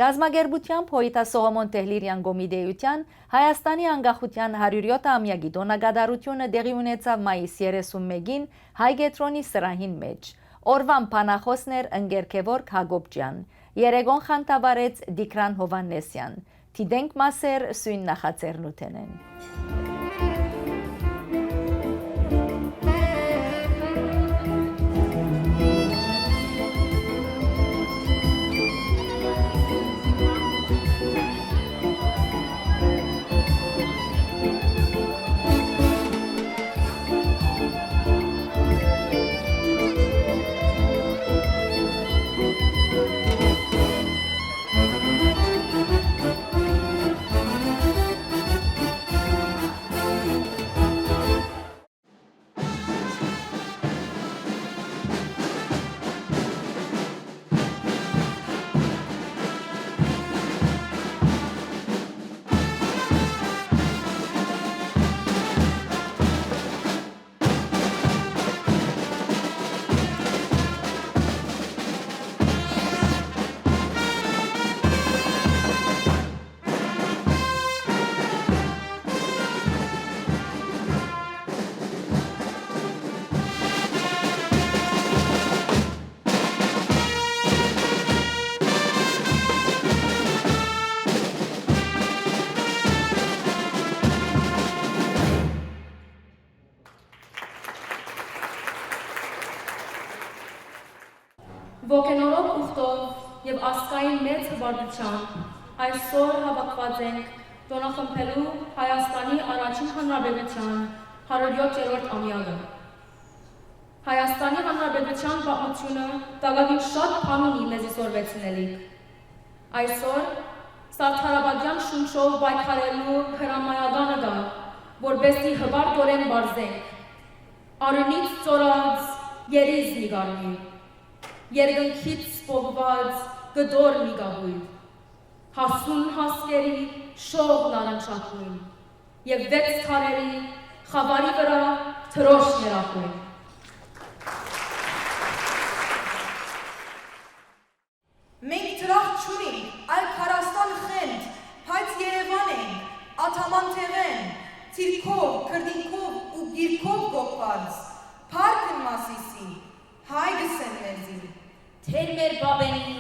Գազագերբությամբ Հոյիտա Սողոմոն Տեհլիրյան գոմիդեյության Հայաստանի անկախության 107-ամյակի տոնագադարությունը դեղի ունեցավ մայիսի 31-ին Հայգետրոնի սրահին մեջ։ Օրվան փանախոսներ ընկերքևորք Հակոբյան, Երեգոն խանդավարեց Դիկրան Հովանեսյան, Թիդենք մասեր Սույն նախաձեռնութենեն։ Ոգենորոք ուխտով և ասկային մեծ հպարտությամբ այսօր հավաքված ենք տոնախմբելու Հայաստանի առաջին հանրապետության 107-րդ ամյակը։ Հայաստանի հանրապետության պատմությունը տակավին շատ բան ունի մեզի սորվեցնելիք։ Այսօր Սարդարապետյան շունչով պայքարելու հրամայականը կա, որպեսզի հպարտորեն բարձենք, արյունից ծորած երիզ մի գարնի, երկնքից սպողված գդոր մի գահույր, հասուն հասկերի շող նարնջակույն և 6 քարերի խավարի վրա թրոշ ներախույն։ Մենք թրախ չունենք, այլ Քարաստան խենթ, բայց Երևան ենք, աթաման թեղեն, ցիրքով, քրդինքով ու գիրքով գոպված, փառքն Մասիսի, հայ գսեն մեզի։ Թեր մեր բաբենի,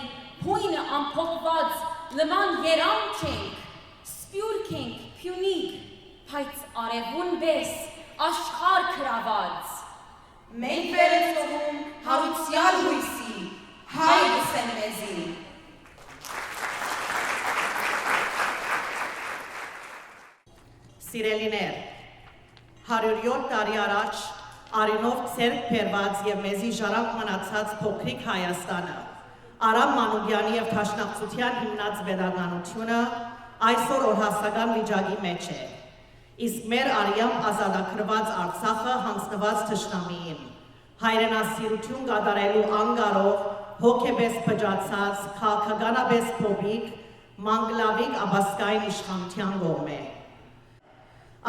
հույնը ամփոփված, լման երամ չենք, սպյուրք ենք, փյունիկ, բայց արևուն բես, աշխարհ քրաված։ Մենք վեր ենք տովում հարուցյալ հույսի, հայ գսեն մեզի։ Սիրելիներ, 107 տարի առաջ արյունով ցերկ բերված և մեզի ժառանգ մնացած փոքրիկ Հայաստանը, Արամ Մանուկյանի և Դաշնակցության հիմնած պետականությունը այսօր օրհասական վիճակի մեջ է, իսկ մեր արյամբ ազատագրված Արցախը հանձնված թշնամիին, հայրենասիրություն կատարելու անկարող, հոգեպես փճացած, քաղաքականապես փոփիկ, մանգլավիկ ապաստային իշխանության կողմ է։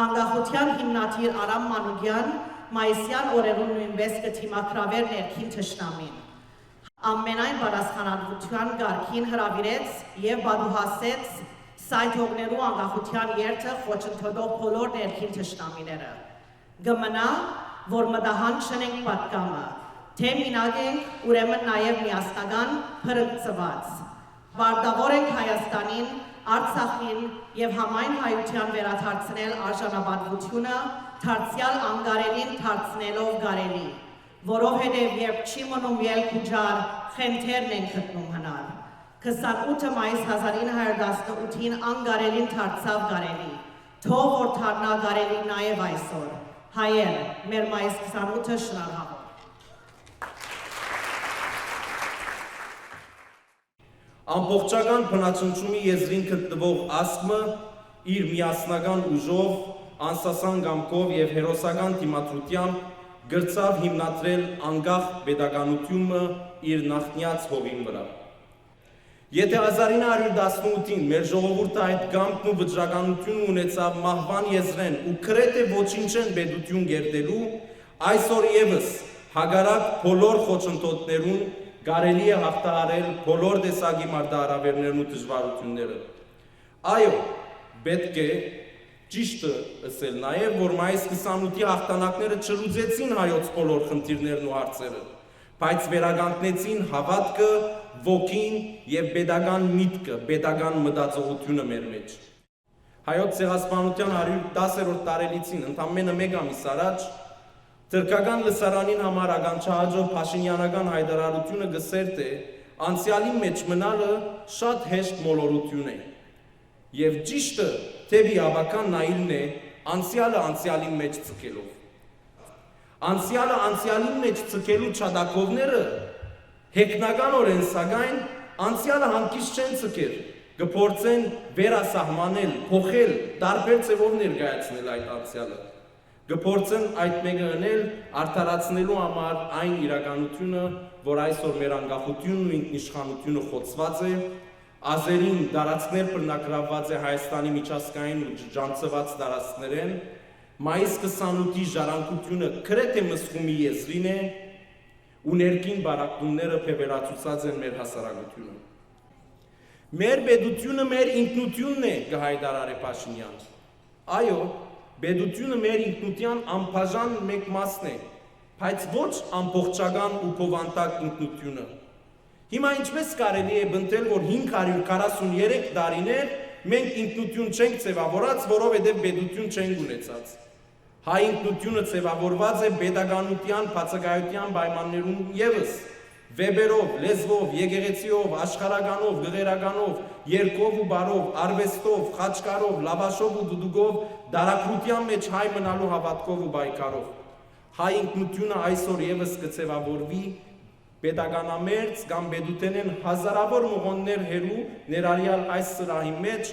Անկախության հիմնադիր Արամ Մանուկյան մայիսյան օրերուն նույնպես կթիմակրավեր ներքին թշնամին։ Ամենայն պատասխանատվության կարգին հրավիրեց և պատուհասեց սայթողներու անկախության երթը խոչընդոտող բոլոր ներքին թշնամիները։ Կմնա, որ մտահան չնենք պատկամը, թե մինակ ենք, ուրեմն նաև միասնական փրկծված։ Պարտավոր ենք Հայաստանին, Արցախին և համայն հայության վերադարձնել արժանապատվությունը դարձյալ անկարելին դարձնելով կարելի, որովհետև երբ չի մնում ելք ու ջար, խենթերն են գտնում հնար։ 28 մայիս 1918-ին անկարելին դարձավ կարելի, թող որ դառնա կարելի նաև այսօր։ Հայեր, մեր մայիս 28-ը շնորհավոր։ Ամբողջական բնաճնճումի եզրին գտնվող ասկմը իր միասնական ուժով, անսասան կամքով և հերոսական դիմադրությամբ գրծավ հիմնադրել անկախ պետականությունը իր նախնյաց հողին վրա։ Եթե 1918-ին մեր ժողովուրդը այդ կամքն ու վճռականությունը ունեցավ մահվան եզրեն ու գրեթե ոչինչեն պետություն կերտելու, այսօր ևս հակառակ բոլոր խոչընդոտներուն կարելի է հաղթահարել բոլոր տեսակի մարտահրավերներն ու դժվարությունները։ Այո, պետք է ճիշտը ասել նաև, որ մայիս 28-ի հաղթանակները չլուծեցին հայոց բոլոր խնդիրներն ու հարցերը, բայց վերականգնեցին հավատքը, ոգին եւ pedagogan միտքը, pedagogan մտածողությունը մեր մեջ։ Հայոց ցեղասպանության 110-րդ տարելիցին ընդամենը 1 ամիս առաջ Թրքական լսարանին համար ականջահաջող Փաշինյանական հայտարարությունը գսեր թե անցյալի մեջ մնալը շատ հեշտ մոլորություն է։ Եվ ճիշտը թեպի ավական նայելն է անցյալը անցյալի մեջ ցկելով։ Անցյալը անցյալի մեջ ցկելու չադակովները հեգնականորեն սակայն անցյալը հանկիստ չեն ցկեր, կփորձեն վերասահմանել, փոխել, տարբեր ձևով ներկայացնել այդ անցյալը։ Կփորձեն այդ մեկը անել արդարացնելու համար այն իրականությունը, որ այսօր մեր անկախությունն ու ինքնիշխանությունը խոցված է, ազերին դարածքներ բռնագրավված է Հայաստանի միջազգային ու ջանցված տարածքներեն, մայիս 28-ի ժառանգությունը գրեթե մսխումի եզրին է ու ներքին բարակտումները փեվերացուցած են մեր հասարակությունը։ Մեր պետությունը մեր ինքնությունն է, կհայտարարի Փաշինյան։ Այո, պետությունը մեր ինքնության անբաժան մեկ մասն է, բայց ոչ ամբողջական ու փոխանցակ ինքնությունը։ Հիմա ինչպես կարելի է բնտել, որ 543 տարիներ մենք ինքնություն չենք ձևավորած, որովհետև պետություն չենք ունեցած։ Հայ ինքնությունը ձևավորված է pedagoganության բացակայության պայմաններում ևս, վեբերով, լեզվով, եկեղեցիով, աշխարհականով, գղերականով, երգով ու բարով, արվեստով, խաչկարով, լավաշով ու դուդուգով, դարակրության մեջ հայ մնալու հավատքով ու բայկարով։ Հայ ինքնությունը այսօր ևս կձևավորվի pedagoganամերձ կամ պետութենեն հազարավոր մղոններ հերու ներառյալ այս սրահի մեջ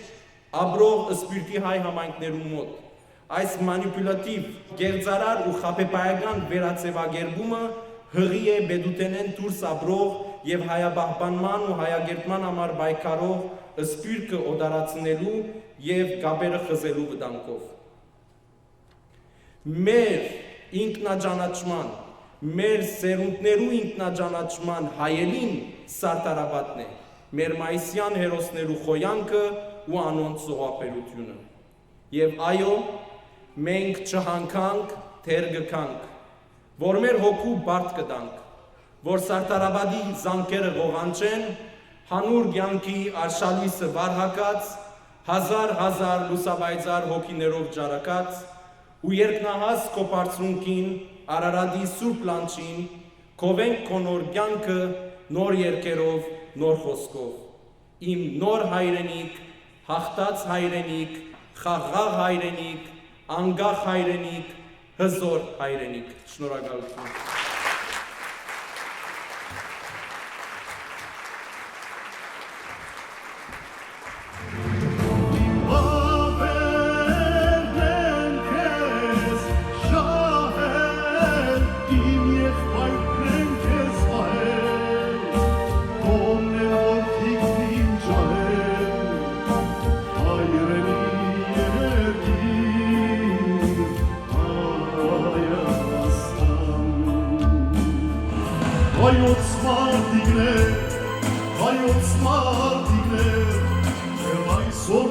ապրող սպիրտի հայ համայնքներու մոտ։ Այս մանիպուլատիվ, գերձարար ու խաբեբայական վերածևագերբումը հղի է պետութենեն դուրս ապրող եւ հայաբահբանման ու հայագերտման համար բայկարող սպիրկը օդարացնելու եւ կապերը խզելու վտանգով։ Մեր ինքնաճանաչման, մեր սերունդներու ինքնաճանաչման հայելին սարտարաբատն է, մեր մայիսյան հերոսներու խոյանքը ու անոնց զոհապերությունը։ Եվ այո, մենք չհանքանք, թեր գկանք, որ մեր հոգու բարդ կտանք, որ սարտարաբադի զանքերը ողանչեն, հանուր կյանքի արշալույսը վարհակած, հազար լուսաբայծար հոգիներով ջարակած, ու երկնահաս քո բարձունքին, Արարատի սուրբ լանջին, քովենք քո նոր կյանքը, նոր երգերով, նոր խոսքով, իմ նոր հայրենիք, հաղթած հայրենիք, խաղաղ հայրենիք, անկախ հայրենիք, հզոր հայրենիք։ Շնորհակալություն։ Հայոց մարդիկներ, եւ այսօր